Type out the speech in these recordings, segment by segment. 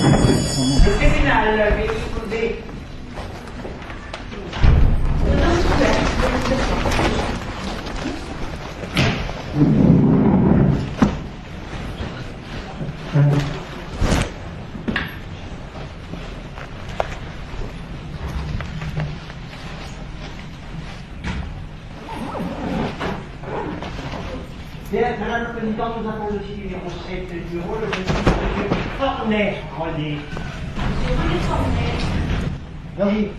Le tribunal, veuillez poser. Bien, Madame la Présidente, nous avons le dossier numéro 7 du bureau, le dossier de M. Fornet, René. Oui.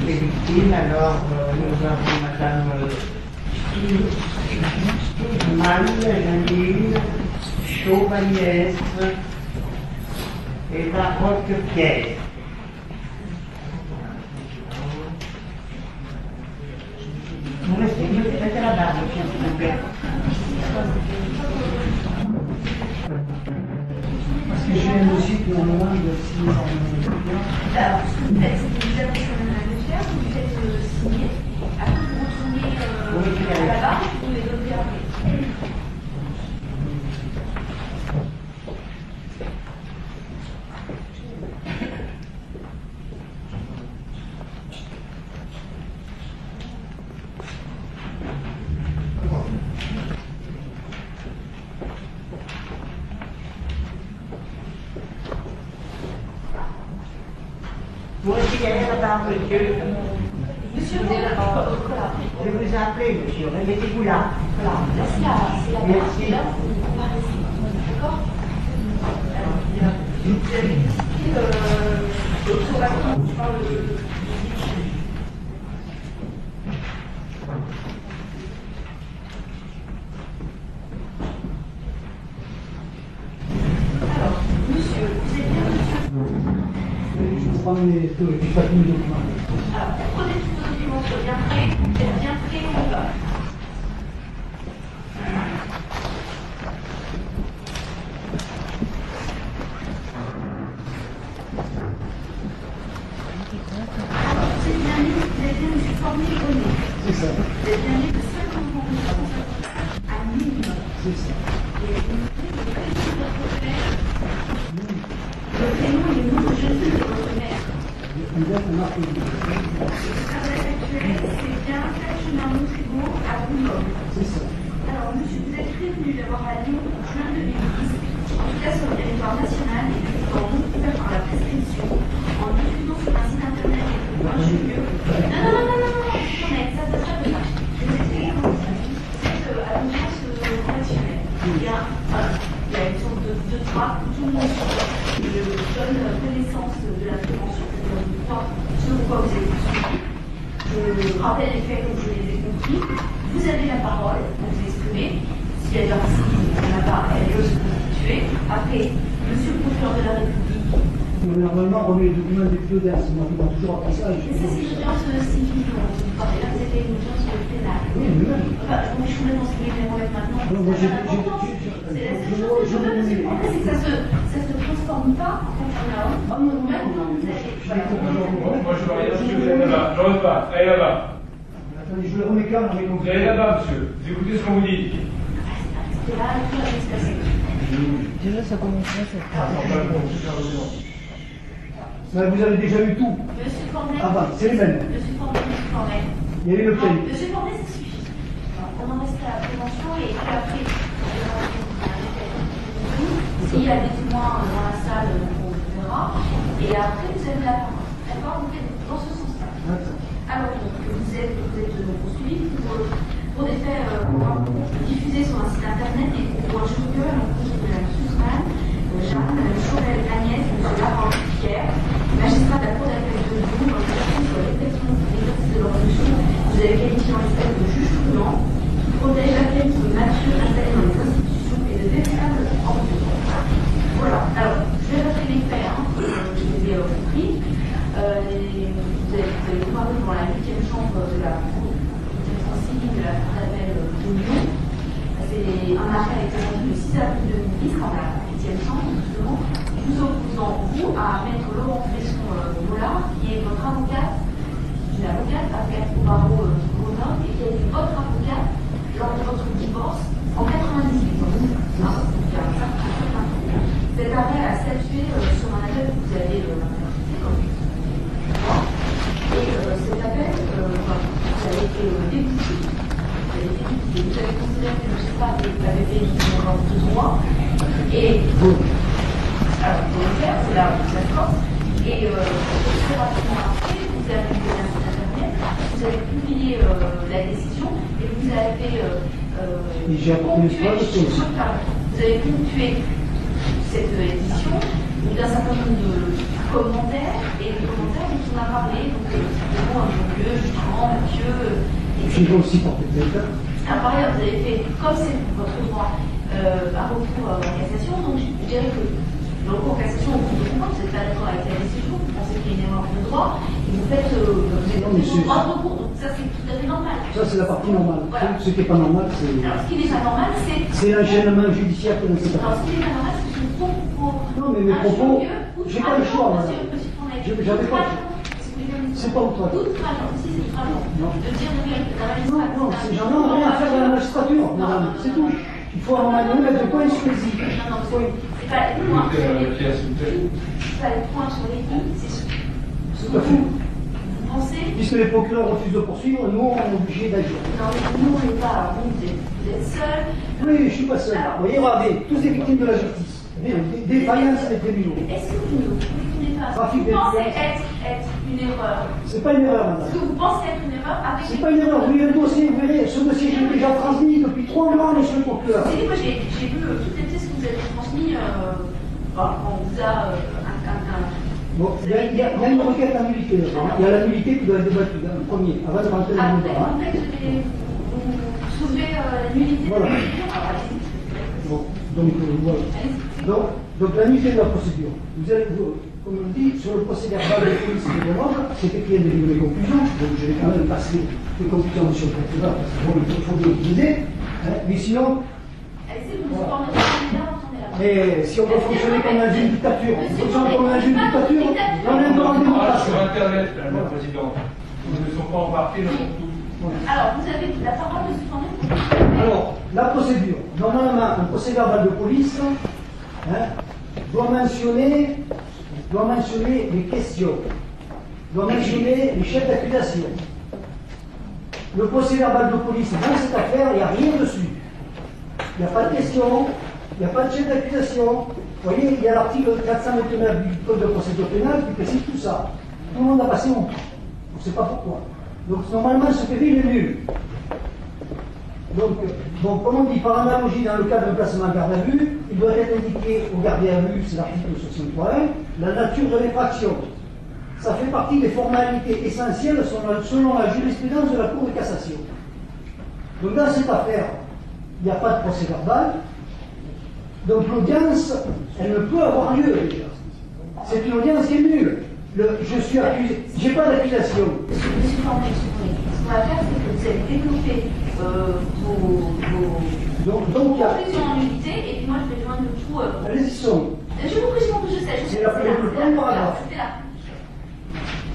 Les victimes, alors, nous avons Madame Mal, Janine, Chauvagnès et Baroque Pierre. Vous restez là-bas, monsieur, s'il vous plaît. Parce que j'ai un dossier qui est en moins de 6 ans. Alors, vous avez sur le faire, vous faites signer, après vous retournez à la barre, vous pouvez donner après. Vous restez derrière la barre, monsieur. Monsieur, vous êtes là. Je vous ai appelé, monsieur. Remettez-vous là. Voilà, là c'est la barre. Merci. Là, on va rester. D'accord? Alors, vous avez expliqué sur la compte, je parle de. Alors, monsieur, vous êtes bien monsieur? Je vous prends mes documents. Alors, prenez tous vos documents, soyez bien prêts, on va. Vous êtes bien monsieur Fornet René. C'est ça. Vous êtes bien né de 5 ans à minimum. C'est ça. Et vous mettez le prénom de votre mère. Le prénom et le nom de jeune fille de votre mère. L'adresse actuelle, c'est bien chemin Montriveau à Boulogne. C'est ça. Alors, monsieur, vous êtes prévenu d'avoir à Lyon en juin 2010, en tout cas sur le territoire national et en ouvert par la prescription, en diffusant sur un site internet le 20 juillet. Non, ça ne sera pas ça. Je vais vous expliquer comment ça se passe. C'est à l'audience correctionnelle. Il y a une sorte de trappe où tout le monde donne connaissance de la prévention, ce pourquoi vous êtes suivi. Je rappelle les faits comme je les ai compris. Vous avez la parole pour vous exprimer. Si elle participe, il n'y en a pas, elle est aussi constituée. Après, monsieur le procureur de la République. Normalement, on met les documents des d'audience, on a toujours un passage. Et ça, c'est une audience civile dont vous parlez. Là, vous avez une audience pénale. Oui, mais Enfin, je suis complètement civil, mais remettre maintenant. non, moi, C'est que ça se transforme pas en fait en homme. Vous-même, vous avez. Moi, je veux rien, monsieur, vous êtes là-bas. Je reste pas. Allez là-bas. Attendez, je le remets quand on est Vous compris. allez là-bas, monsieur. Vous écoutez ce qu'on vous dit. C'est là, tout va se passer. Déjà, ça commencerait, Mais vous avez déjà eu tout. Monsieur Fornet. Ah bah, c'est les mêmes. Monsieur Fornet. Il y avait le Non, pays. monsieur Fornet, ça suffit. On en reste à la prévention et puis après, s'il y a des témoins dans la salle, on verra. Et après, vous avez la parole. D'accord? Donc, dans ce sens-là. Alors, vous êtes poursuivi pour des faits diffusés sur un site internet et pour un jeu de gueule en cause de la Sussman, Jeanne, Chauvel, Agnès, M. Laurent Pierre, magistrat de la Cour d'appel de Lyon, dans le cadre sur l'exercice de leur fonction, vous avez qualifié en espèce de juge prudent, qui protège la qualité mature installée dans les institutions et de véritables ordures. Voilà. Alors, je vais rappeler les faits, je les ai compris. Vous avez comparé devant la 8e chambre de la Cour civile de la Cour d'appel de Lyon. C'est un arrêt avec le 6 avril 2010, dans la 8e chambre, justement, vous opposant, vous, à maître Laurent Fresson-Mollard, qui est votre avocate, une avocate au barreau de Grenoble, et qui a été votre avocate lors de votre divorce en 98. Cet arrêt a statué sur un appel que vous avez interprété comme et cet appel, vous avez été débouté. Vous avez considéré que le magistrat avait fait une erreur de droit. Et alors, il faut le faire, c'est là où vous force. Et très rapidement après, vous avez fait un site internet, vous avez publié la décision et vous avez vous avez ponctué cette édition d'un certain nombre de commentaires et de commentaires dont on a parlé, donc mon lieu, jugement, monsieur, etc. Aussi porté plainte. Par ailleurs, vous avez fait, comme c'est votre droit, un recours en cassation, donc je dirais que le recours en cassation, vous comprendre, vous n'êtes pas d'accord avec la décision, vous pensez qu'il y a une erreur de droit, et vous faites un recours, donc ça c'est tout à fait normal. Ça c'est la partie normale. Voilà. Ce qui n'est pas normal, c'est. Alors ce qui n'est pas normal, c'est l'enchaînement judiciaire que l'on sait Alors pas. ce qui n'est pas normal, c'est que je propos. Non, mais mes propos, j'ai pas le choix. J'avais pas le choix. C'est pas outrage. Outrageant, si c'est outrageant. Non. De dire la Non, non, ces gens-là n'ont rien à faire dans la magistrature, madame. C'est tout. Il faut à un moment donné mettre le point sur les i. Non, c'est pas les points sur les i. C'est pas les points sur les i, c'est Tout à fait. vous pensez. Puisque les procureurs refusent de poursuivre, nous, on est obligés d'agir. Non, mais nous, on n'est pas. Vous êtes seul. Oui, je ne suis pas seul. Vous voyez, regardez, tous les victimes de la justice. Défaillance et tribunaux. Est-ce que vous ne Trafic pensez d'influence. être une erreur? C'est pas une erreur, madame. Est-ce que vous pensez être une erreur avec C'est pas une erreur. Vous voyez le dossier, vous verrez, ce dossier, je l'ai déjà transmis depuis 3 mois, monsieur le procureur. Vous savez, moi j'ai vu toutes les pièces que vous avez transmises quand on vous a Bon, il y a une requête à nullité. Il y a la nullité qui doit être débattue, le premier, avant de rentrer dans le débat. En fait, vous soulevez la nullité. Voilà. Bon, donc voilà. Donc la nullité de la procédure. Vous allez, comme on dit, sur le procès verbal de police et de demande, c'est écrit des livres de conclusions. Donc je vais quand même passer les conclusions sur le procès verbal, parce que bon, il faut bien utiliser. Mais sinon. Mais si on veut fonctionner comme dans une dictature, on fonctionne comme dans une dictature, on est dans une démocratie. Sur Internet, Madame la Présidente. Nous ne sommes pas embarqués dans tout. Alors, vous avez la parole de ce Alors, la procédure. Normalement, un procès verbal de police doit mentionner les questions, doit mentionner les chefs d'accusation. Le procès verbal de police, dans cette affaire, il n'y a rien dessus. Il n'y a pas de question, il n'y a pas de chef d'accusation. Vous voyez, il y a l'article 429 du Code de procédure pénale qui précise tout ça. Tout le monde a passé honte. On ne sait pas pourquoi. Donc, normalement, ce PV, il est nul. Donc, comme on dit, par analogie, dans le cas d'un placement en garde à vue, il doit être indiqué au gardé à vue, c'est l'article 63.1, la nature de l'infraction. Ça fait partie des formalités essentielles selon la jurisprudence de la Cour de cassation. Donc, dans cette affaire, il n'y a pas de procès verbal. Donc, l'audience, elle ne peut avoir lieu, déjà. C'est une audience qui est nulle. Je suis accusé, j'ai pas d'accusation. Monsieur Fornet, ce qu'on va faire, c'est que vous allez développer vos conclusions en unité, et puis moi je vais joindre le tout. Allez-y, sont. Je vous précise que je sais. C'est la première paragraphe. C'était là.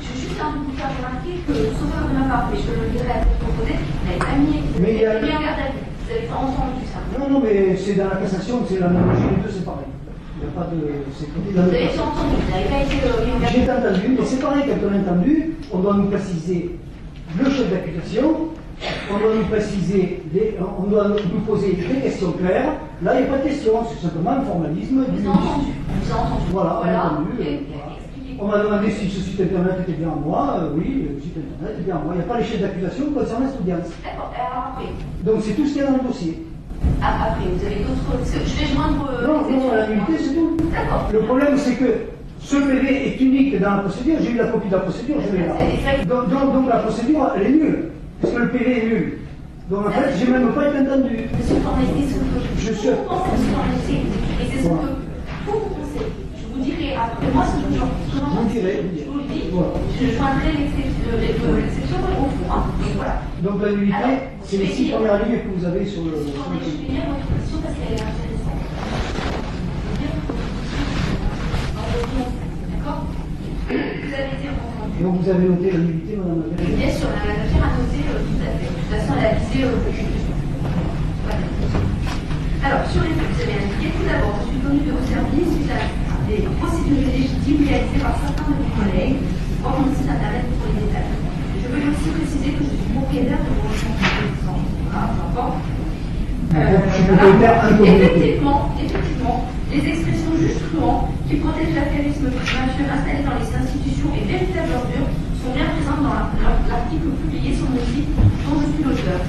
Je suis juste en train de vous faire remarquer que, sauf erreur de ma part, mais je le dirai à votre proposé, vous n'avez pas mis en garde à vue. Vous avez entendu ça. Non, mais c'est dans la cassation, c'est l'analogie, les deux c'est pareil. Il n'y a pas de. C'est côté de la vous avez entendu, vous n'avez pas été mis en garde à vue. J'ai entendu, mais c'est pareil, quand on a entendu, on doit nous préciser le chef d'accusation, on doit nous préciser, on doit nous poser des questions claires. Là, il n'y a pas de question, c'est simplement un formalisme. Vous avez entendu. Vous avez entendu. Voilà, on a entendu. Expliquez-moi. On m'a demandé si ce site internet était bien à moi. Oui, le site internet est bien à moi. Il n'y a pas les chefs d'accusation concernant cette audience. D'accord, alors après. Donc c'est tout ce qu'il y a dans le dossier. Après, vous avez d'autres. Je vais joindre. Non, la nullité, c'est tout. D'accord. Le problème, c'est que ce PV est unique dans la procédure. J'ai eu la copie de la procédure, je l'ai là. Donc la procédure, elle est nulle. Parce que le PV est nul. Donc en fait, j'ai même pas été entendu. Monsieur Fornet, c'est ce que Je suis. vous pensez, monsieur Fornet, et c'est ce que vous pensez. Je vous dirai après. Moi, ce que Vous direz. je vous le dis, Voilà. je joindrai l'exception au fond. Donc voilà. Donc la nullité, c'est les 6 premières lignes que vous avez sur le. Monsieur Fornet, je vais lire votre question parce qu'elle est intéressante. Je vais lire votre question. D'accord? Vous avez été entendu. Donc vous avez noté la nullité, madame la maire. Bien sûr, la matière a noté tout à fait. De toute façon, elle a visé voilà. Alors, sur les faits, vous avez indiqué, tout d'abord, je suis venu de vos services suite à des une légitime réalisée par certains de mes collègues. Voir mon site internet pour les détails. Je veux aussi préciser que je suis propriétaire de mon logement de 100%. Voilà, j'entends. Effectivement, les expressions justement qui protègent l'affairisme mafieux installé dans les institutions et véritables ordures sont bien présentes dans l'article publié sur mon site dont je suis l'auteur.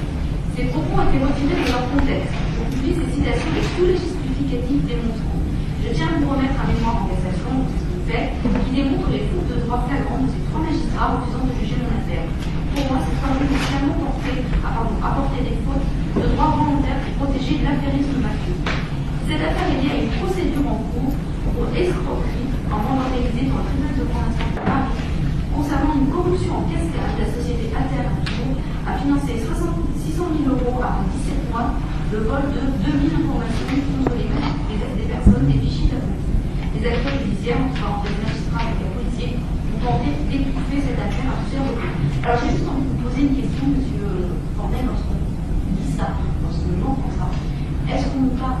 Ces propos ont été retirés de leur contexte. Je publie ces citations et tous les justificatifs démontrants. Je tiens à vous remettre un mémoire en cassation, c'est ce que vous faites, qui démontre les fautes de droit flagrantes de ces 3 magistrats refusant de juger mon affaire. Pour moi, ces 3 magistrats ont apporté des fautes de droit volontaire pour protéger l'affairisme mafieux. Cette affaire est liée à une procédure en cours pour escroquerie en bande organisée dans le tribunal de grande instance de Paris concernant une corruption en cascade de la société Alternative a financé 600 000 € après 17 mois le vol de 2000 informations contre des personnes des fichiers de la police. Les acteurs judiciaires, en tant que des magistrats et des policiers, ont tenté d'étouffer cette affaire à plusieurs reprises. Alors j'ai juste envie de vous poser une question, monsieur Fornet, lorsqu'on dit ça, lorsque j'entends ça. Est-ce qu'on n'est pas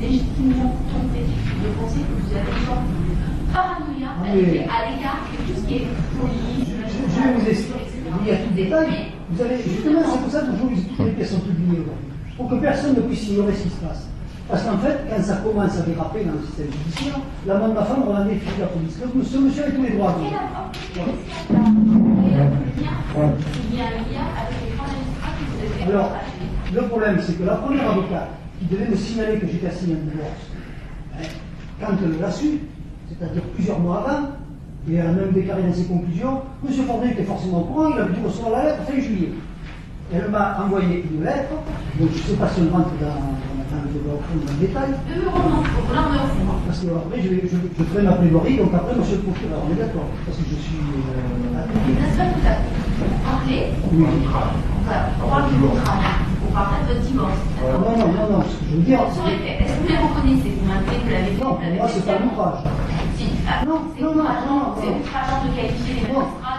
légitimement tenté de penser que vous avez une sorte de paranoïa à l'égard de tout ce qui est police? Je vais vous expliquer. Il y a tout détail. Vous avez, justement, c'est pour ça que je vous dis toutes les pièces sont publiées aujourd'hui. Pour que personne ne puisse ignorer ce qui se passe. Parce qu'en fait, quand ça commence à déraper dans le système judiciaire, la main de ma femme, on a des filles de la police. Ce monsieur a tous les droits. Il y a un lien avec les 3 magistrats qui vous avez. Alors, le problème, c'est que la première avocate qui devait me signaler que j'étais assigné un divorce, quand elle l'a su, c'est-à-dire plusieurs mois avant, et elle a même déclaré dans ses conclusions, M. Fornet était forcément au courant, il a dû recevoir la lettre fin juillet. Elle m'a envoyé une lettre, donc je ne sais pas si on rentre dans le détail. Parce que après, je ferai ma plaidoirie, donc après, monsieur le procureur, on est d'accord, parce que je suis. N'est-ce pas tout à fait? Vous parlez? Oui. On parle du contrat. On parle pas de votre divorce. Non, ce que je veux dire. Est-ce que vous les reconnaissez? Vous m'avez vous l'avez fait? Non, moi, c'est pas l'ouvrage. Si. Non. C'est outrageant de qualifier les magistrats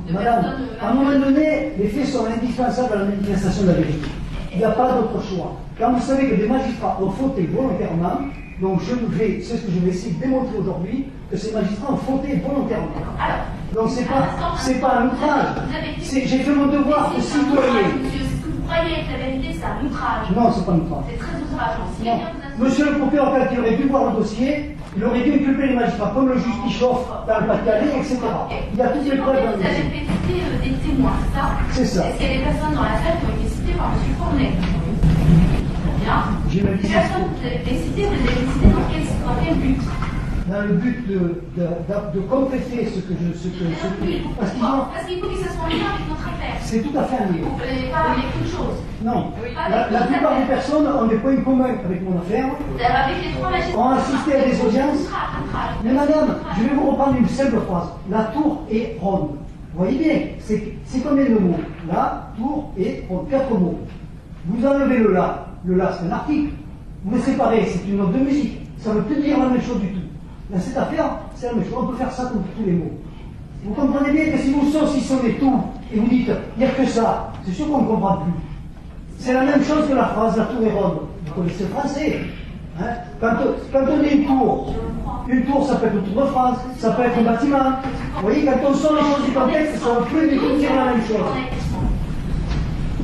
de madame, personnes. à un moment donné, les faits sont indispensables à la manifestation de la vérité. Il n'y a pas d'autre choix. Quand vous savez que des magistrats ont fauté volontairement, donc c'est ce que je vais essayer de démontrer aujourd'hui, que ces magistrats ont fauté volontairement. Donc c'est pas un outrage. J'ai fait mon devoir de citoyen. Monsieur, c'est ce que vous croyez être la vérité, c'est un outrage. Non, c'est pas un outrage. C'est très outrageant. Si Non. quelqu'un vous a... Monsieur le procureur, quand il aurait dû voir le dossier, il aurait dû inculper les magistrats, comme le juge Pichoff dans le Pas-de-Calais, etc. Il y a toutes les preuves dans le Vous avez dossier. fait citer des témoins, c'est ça? C'est ça. Est-ce qu'il y a des personnes dans la salle qui ont été citées par M. Fornet? Bien. J'ai même dit Les ça. personnes que vous avez fait citer, vous avez cité dans quel but? Dans le but de compléter ce que je. Parce qu'il faut que ça soit en lien avec notre affaire. c'est tout à fait lié. Vous ne pas avec une chose. Non. La plupart des personnes ont des points communs avec mon affaire. Avec les 3 magistrats. Ont assisté à des audiences. Mais madame, je vais vous reprendre une simple phrase. La tour est ronde. Vous voyez bien, c'est combien de mots? La tour est ronde. 4 mots. Vous enlevez le la. Le la, c'est un article. Vous le séparez, c'est une note de musique. Ça ne veut plus dire la même chose du tout. Dans cette affaire, c'est la même chose. On peut faire ça contre tous les mots. Vous comprenez bien que si vous saucissonnez tout et vous dites il n'y a que ça, c'est sûr qu'on ne comprend plus. C'est la même chose que la phrase la tour est ronde. Vous connaissez le français. Hein? Quand on dit une tour, ça peut être une tour de France, ça peut être un bâtiment. Vous voyez, quand on sort les choses du contexte, ça ne veut plus du tout dire la même chose.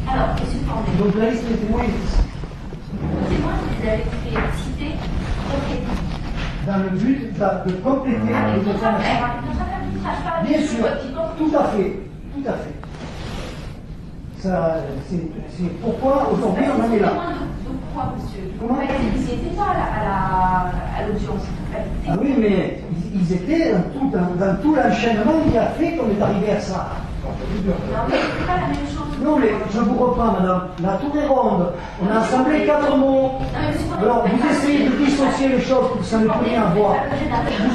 Alors, monsieur Fornet. Donc la liste des témoins est ici. Les témoins, vous les avez fait citer dans le but de compléter les informations. Bien sûr, tout à fait. Ça, c'est pourquoi aujourd'hui on en est là. De quoi, monsieur? Comment? Ils n'étaient pas à l'audience. Ah oui, mais ils étaient dans tout l'enchaînement qui a fait qu'on est arrivé à ça. Non, mais c'est pas la même chose. Non, mais je vous reprends, madame. La tour est ronde. On a assemblé 4 mots. Alors, vous essayez de dissocier les choses pour que ça ne peut rien voir. Il ne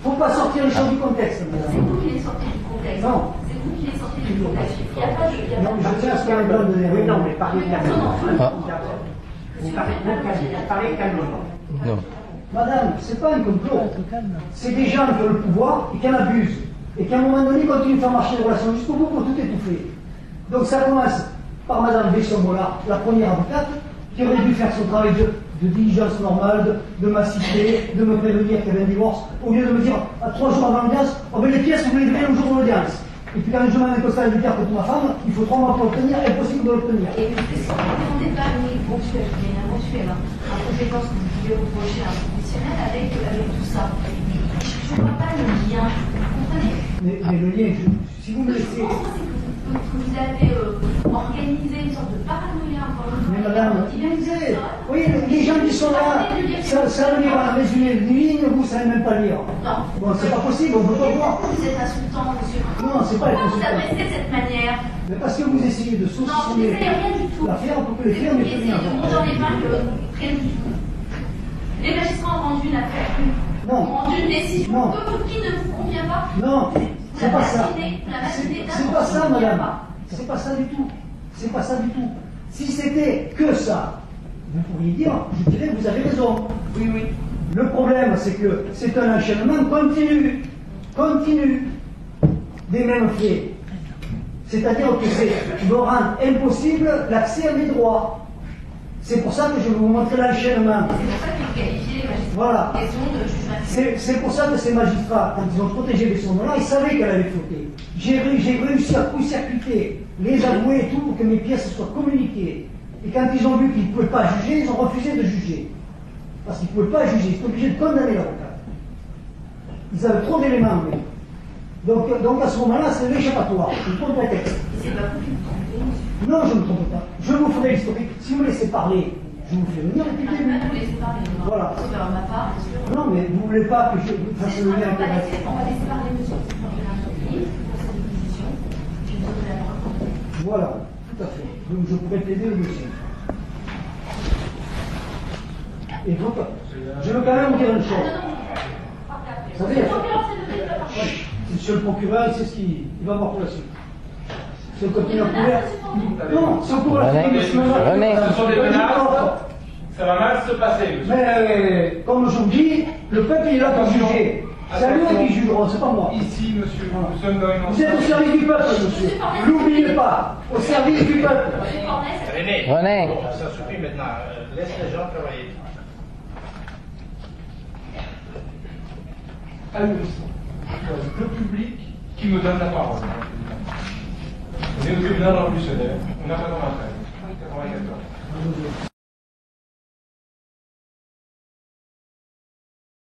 faut pas sortir les choses du contexte, madame. C'est vous qui les sortez du contexte. Non. C'est vous qui les sortez du contexte. Il n'y a pas de... Non, mais je tiens à ce qu'il y ait un plan de Oui, non, mais parlez calmement. Ah. Vous parlez calmement. Non. Madame, c'est pas un complot. C'est des gens qui ont le pouvoir et qui en abusent. Et qui à un moment donné continuent de faire marcher les relations jusqu'au bout pour tout étouffer. Donc ça commence par Madame Besson-Mollard, la première avocate, qui aurait dû faire son travail de diligence normale, de m'assister, de me prévenir qu'il y avait un divorce, au lieu de me dire à 3 jours avant l'audience, oh ben les pièces, vous les devez le jour de l'audience. Et puis quand je mets un constat militaire contre ma femme, il faut 3 mois pour l'obtenir, impossible de l'obtenir. Et est-ce que vous ne demandez pas une éventuelle, mais un éventuel, un compétence que vous pouvez reprocher à un professionnel avec tout ça? Je ne vois pas le lien, vous comprenez? Mais le lien, si vous me laissez... Que vous avez organisé une sorte de paranoïa encore une fois. Mais madame, oui, les gens qui sont là, ça lire un résumé de ligne, vous ne savez même pas lire. Non. Bon, c'est pas possible, on ne peut pas voir. Vous êtes insultant, monsieur. Non, c'est pas Pourquoi vous insultant. adressez de cette manière? Mais parce que vous essayez de Non, vous saucissonner n'essayez rien du tout. l'affaire pour que les faits ne Vous fassent essayez rien. de monter en épingle rien du tout. Les magistrats ont rendu une affaire. Non. Ont rendu une décision Non. qui ne vous convient pas. Non, c'est pas ça. La matinée C'est pas ça, madame. C'est pas ça du tout. C'est pas ça du tout. Si c'était que ça, vous pourriez dire, je dirais, vous avez raison. Oui, oui. Le problème, c'est que c'est un enchaînement continu des mêmes faits. C'est-à-dire que c'est me rend impossible l'accès à mes droits. C'est pour ça que je vais vous montrer l'enchaînement. C'est pour ça que vous qualifiez les magistrats Voilà. de question de jugement. C'est pour ça que ces magistrats, quand ils ont protégé les là ils savaient qu'elle avait fauté. J'ai réussi à court-circuiter les avoués et tout pour que mes pièces soient communiquées. Et quand ils ont vu qu'ils ne pouvaient pas juger, ils ont refusé de juger. Parce qu'ils ne pouvaient pas juger, ils étaient obligés de condamner l'avocat. Ils avaient trop d'éléments, mais. Donc à ce moment-là, c'est l'échappatoire, c'est trop de prétexte. Et c'est pas vous qui vous trompez, monsieur. Non, je ne me trompe pas. Je vous ferai l'historique. Si vous me laissez parler, je vous fais venir et puis Je ne vais pas vous laisser parler. Voilà. C'est par ma part, bien sûr. Non, mais vous ne voulez pas que je fasse le lien avec le reste. On va laisser parler monsieur le procureur d'entreprise pour sa déposition. Je vous donne la parole. Voilà, tout à fait. Donc je pourrais plaider le monsieur. Et donc, je veux quand même vous dire une chose. Vous savez, monsieur le procureur, il sait ce qu'il va voir pour la suite. C'est le contenu couvert. Non, c'est au cours de la suite. René. Ce sont des menaces. Ça va mal se passer, monsieur. Mais comme je vous dis, le peuple il est là pour juger. C'est à lui qui jugera, c'est pas moi. Ici, monsieur, nous sommes dans une Vous êtes au service du peuple, monsieur. N'oubliez pas, au service du peuple. René, René. bon, ça suffit maintenant. Laisse les gens travailler. Ahurissant. Le public qui me donne la parole. On est au tribunal revolutionnaire. On a 93. 94.